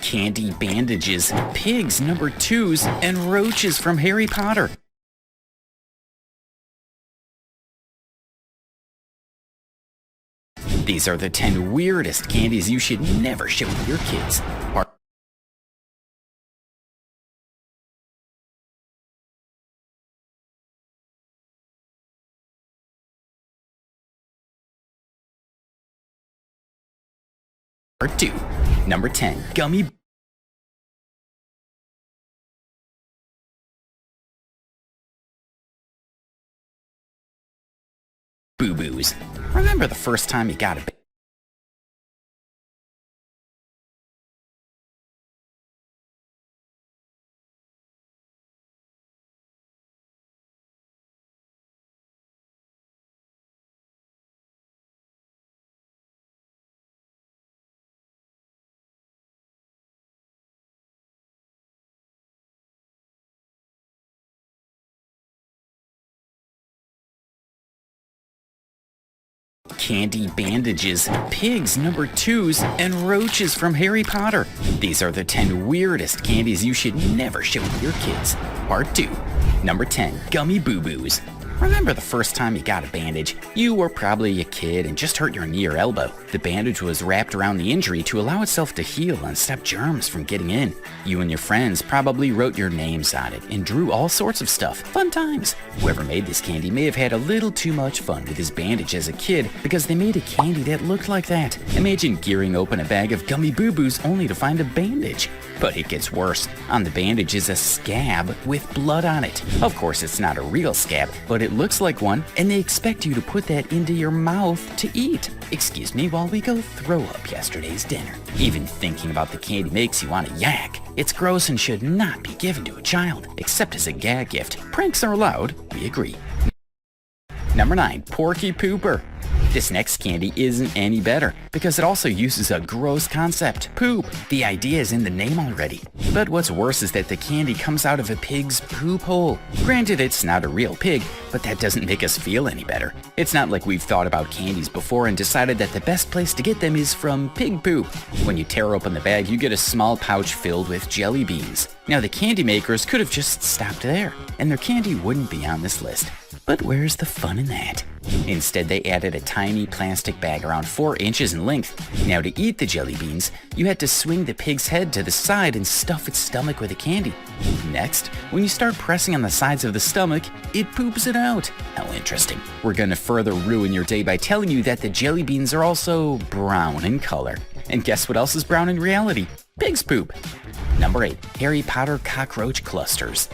candy bandages, pigs number 2s, and roaches from Harry Potter. These are the 10 weirdest candies you should never show to your kids. Part 2. Number 10. Gummy Boo-Boos. Remember the first time you got a candy bandages, pigs number 2s, and roaches from Harry Potter. These are the 10 weirdest candies you should never show to your kids. Part 2. Number 10. Gummy Boo-Boos. Remember the first time you got a bandage? You were probably a kid and just hurt your knee or elbow. The bandage was wrapped around the injury to allow itself to heal and stop germs from getting in. You and your friends probably wrote your names on it and drew all sorts of stuff. Fun times! Whoever made this candy may have had a little too much fun with his bandage as a kid because they made a candy that looked like that. Imagine gearing open a bag of gummy boo-boos only to find a bandage. But it gets worse. On the bandage is a scab with blood on it. Of course, it's not a real scab, but it looks like one, and they expect you to put that into your mouth to eat. Excuse me while we go throw up yesterday's dinner. Even thinking about the candy makes you want to yak. It's gross and should not be given to a child, except as a gag gift. Pranks are allowed, we agree. Number 9. Porky Pooper. This next candy isn't any better because it also uses a gross concept, poop. The idea is in the name already. But what's worse is that the candy comes out of a pig's poop hole. Granted, it's not a real pig, but that doesn't make us feel any better. It's not like we've thought about candies before and decided that the best place to get them is from pig poop. When you tear open the bag, you get a small pouch filled with jelly beans. Now, the candy makers could have just stopped there, and their candy wouldn't be on this list. But where's the fun in that? Instead, they added a tiny plastic bag around 4 inches in length. Now, to eat the jelly beans, you had to swing the pig's head to the side and stuff its stomach with the candy. Next, when you start pressing on the sides of the stomach, it poops it out. How interesting. We're gonna further ruin your day by telling you that the jelly beans are also brown in color. And guess what else is brown in reality? Pig's poop. Number 8. Harry Potter Cockroach Clusters.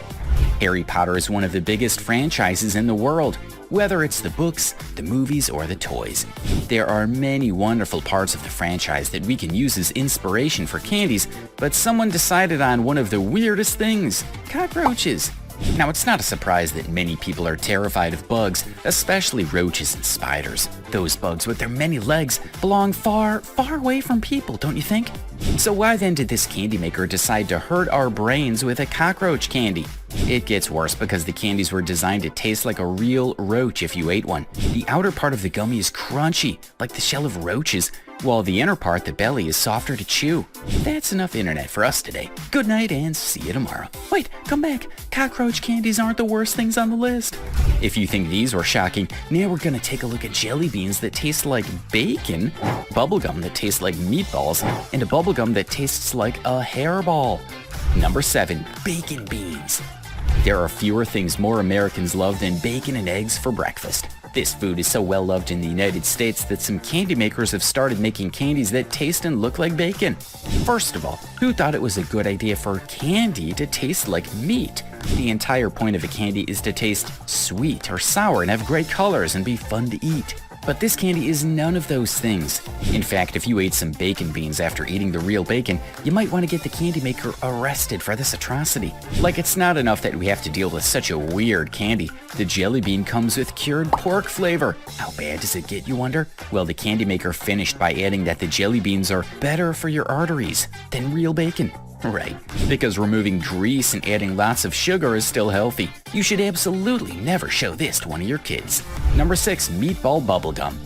Harry Potter is one of the biggest franchises in the world, whether it's the books, the movies, or the toys. There are many wonderful parts of the franchise that we can use as inspiration for candies, but someone decided on one of the weirdest things: cockroaches. Now, it's not a surprise that many people are terrified of bugs, especially roaches and spiders. Those bugs with their many legs belong far, far away from people, don't you think? So why then did this candy maker decide to hurt our brains with a cockroach candy? It gets worse because the candies were designed to taste like a real roach if you ate one. The outer part of the gummy is crunchy, like the shell of roaches, while the inner part, the belly, is softer to chew. That's enough internet for us today. Good night and see you tomorrow. Wait, come back. Cockroach candies aren't the worst things on the list. If you think these were shocking, now we're gonna take a look at jelly beans that taste like bacon, bubblegum that tastes like meatballs, and a bubblegum that tastes like a hairball. Number 7. Bacon beans. There are fewer things more Americans love than bacon and eggs for breakfast. This food is so well loved in the United States that some candy makers have started making candies that taste and look like bacon. First of all, who thought it was a good idea for candy to taste like meat? The entire point of a candy is to taste sweet or sour and have great colors and be fun to eat. But this candy is none of those things. In fact, if you ate some bacon beans after eating the real bacon, you might want to get the candy maker arrested for this atrocity. Like, it's not enough that we have to deal with such a weird candy. The jelly bean comes with cured pork flavor. How bad does it get, you wonder? Well, the candy maker finished by adding that the jelly beans are better for your arteries than real bacon. Right, because removing grease and adding lots of sugar is still healthy. You should absolutely never show this to one of your kids. Number 6. Meatball Bubble Gum.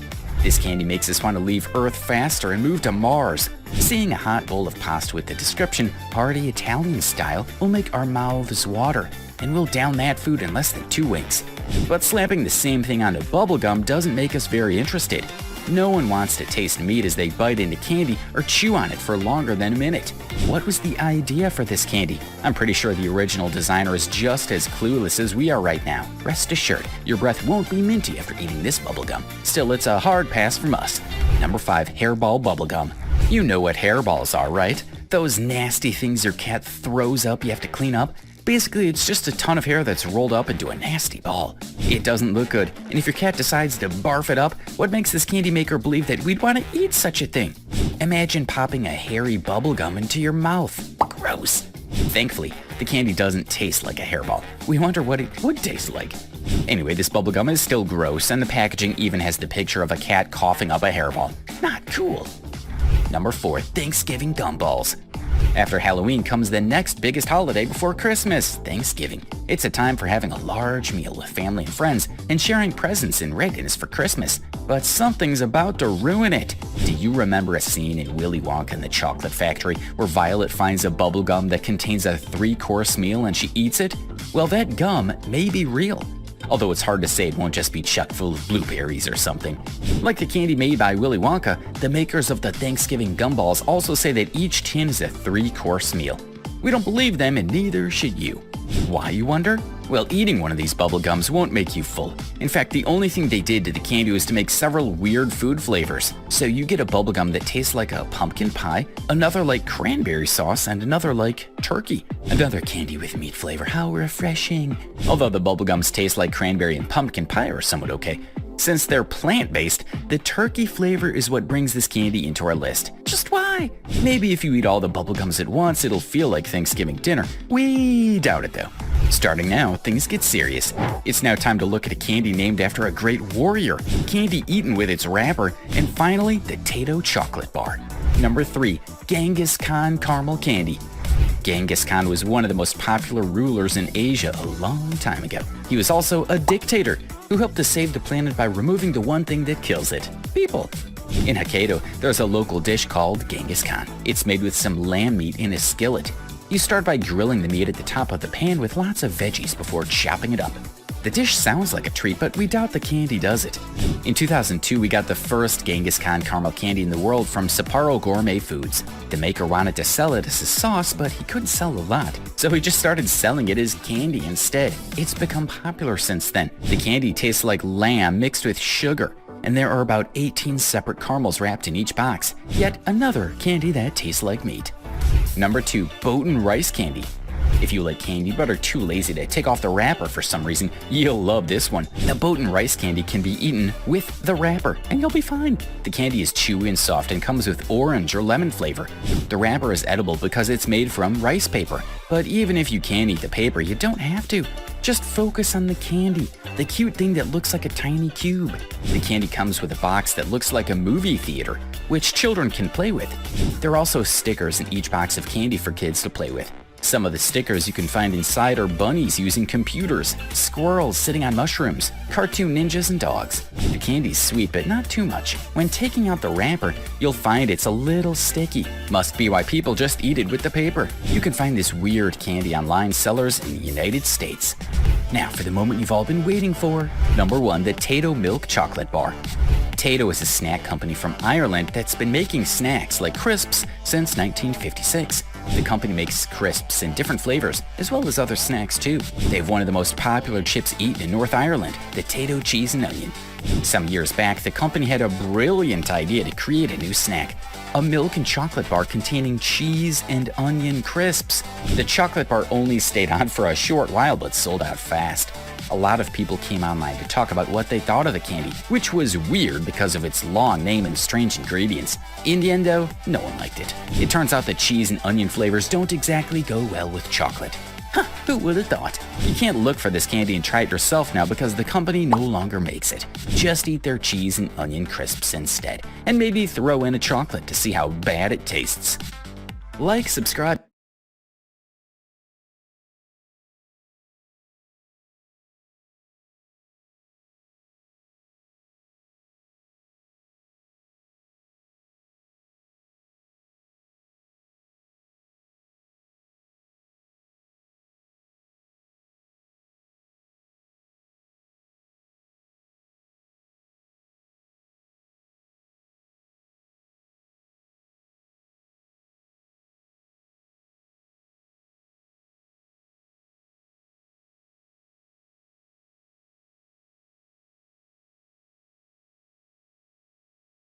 This candy makes us want to leave Earth faster and move to Mars. Seeing a hot bowl of pasta with the description, "Hearty Italian style," will make our mouths water, and we'll down that food in less than 2 winks. But slapping the same thing onto bubblegum doesn't make us very interested. No one wants to taste meat as they bite into candy or chew on it for longer than a minute. What was the idea for this candy? I'm pretty sure the original designer is just as clueless as we are right now. Rest assured, your breath won't be minty after eating this bubblegum. Still, it's a hard pass from us. Number 5. Hairball Bubble Gum. You know what hairballs are, right? Those nasty things your cat throws up you have to clean up? Basically, it's just a ton of hair that's rolled up into a nasty ball. It doesn't look good, and if your cat decides to barf it up, what makes this candy maker believe that we'd want to eat such a thing? Imagine popping a hairy bubblegum into your mouth. Gross. Thankfully, the candy doesn't taste like a hairball. We wonder what it would taste like. Anyway, this bubblegum is still gross, and the packaging even has the picture of a cat coughing up a hairball. Not cool. Number 4. Thanksgiving Gumballs. After Halloween comes the next biggest holiday before Christmas, Thanksgiving. It's a time for having a large meal with family and friends and sharing presents in readiness for Christmas. But something's about to ruin it. Do you remember a scene in Willy Wonka and the Chocolate Factory where Violet finds a bubble gum that contains a 3-course meal and she eats it? Well, that gum may be real. Although it's hard to say it won't just be chock full of blueberries or something. Like the candy made by Willy Wonka, the makers of the Thanksgiving Gumballs also say that each tin is a 3-course meal. We don't believe them, and neither should you. Why, you wonder? Well, eating one of these bubble gums won't make you full. In fact, the only thing they did to the candy was to make several weird food flavors. So you get a bubble gum that tastes like a pumpkin pie, another like cranberry sauce, and another like turkey. Another candy with meat flavor. How refreshing. Although the bubble gums taste like cranberry and pumpkin pie are somewhat okay. Since they're plant-based, the turkey flavor is what brings this candy into our list. Just why? Maybe if you eat all the bubblegums at once, it'll feel like Thanksgiving dinner. We doubt it though. Starting now, things get serious. It's now time to look at a candy named after a great warrior, candy eaten with its wrapper, and finally, the Tato chocolate bar. Number 3. Genghis Khan Caramel Candy. Genghis Khan was one of the most popular rulers in Asia a long time ago. He was also a dictator who helped to save the planet by removing the one thing that kills it: people. In Hokkaido, there's a local dish called Genghis Khan. It's made with some lamb meat in a skillet. You start by grilling the meat at the top of the pan with lots of veggies before chopping it up. The dish sounds like a treat, but we doubt the candy does it. In 2002, we got the first Genghis Khan caramel candy in the world from Sapporo Gourmet Foods. The maker wanted to sell it as a sauce, but he couldn't sell a lot, so he just started selling it as candy instead. It's become popular since then. The candy tastes like lamb mixed with sugar, and there are about 18 separate caramels wrapped in each box. Yet another candy that tastes like meat. Number 2. Boatin' Rice Candy. If you like candy but are too lazy to take off the wrapper for some reason, you'll love this one. The Boatin' Rice Candy can be eaten with the wrapper, and you'll be fine. The candy is chewy and soft and comes with orange or lemon flavor. The wrapper is edible because it's made from rice paper. But even if you can eat the paper, you don't have to. Just focus on the candy, the cute thing that looks like a tiny cube. The candy comes with a box that looks like a movie theater, which children can play with. There are also stickers in each box of candy for kids to play with. Some of the stickers you can find inside are bunnies using computers, squirrels sitting on mushrooms, cartoon ninjas, and dogs. The candy's sweet, but not too much. When taking out the wrapper, you'll find it's a little sticky. Must be why people just eat it with the paper. You can find this weird candy online sellers in the United States. Now for the moment you've all been waiting for. Number 1, the Tato Milk Chocolate Bar. Tato is a snack company from Ireland that's been making snacks like crisps since 1956. The company makes crisps in different flavors, as well as other snacks too. They have one of the most popular chips eaten in North Ireland, the Tato Cheese and Onion. Some years back, the company had a brilliant idea to create a new snack, a milk and chocolate bar containing cheese and onion crisps. The chocolate bar only stayed on for a short while, but sold out fast. A lot of people came online to talk about what they thought of the candy, which was weird because of its long name and strange ingredients. In the end though, no one liked it. It turns out that cheese and onion flavors don't exactly go well with chocolate. Huh, who would have thought? You can't look for this candy and try it yourself now because the company no longer makes it. Just eat their cheese and onion crisps instead, and maybe throw in a chocolate to see how bad it tastes. Like, subscribe,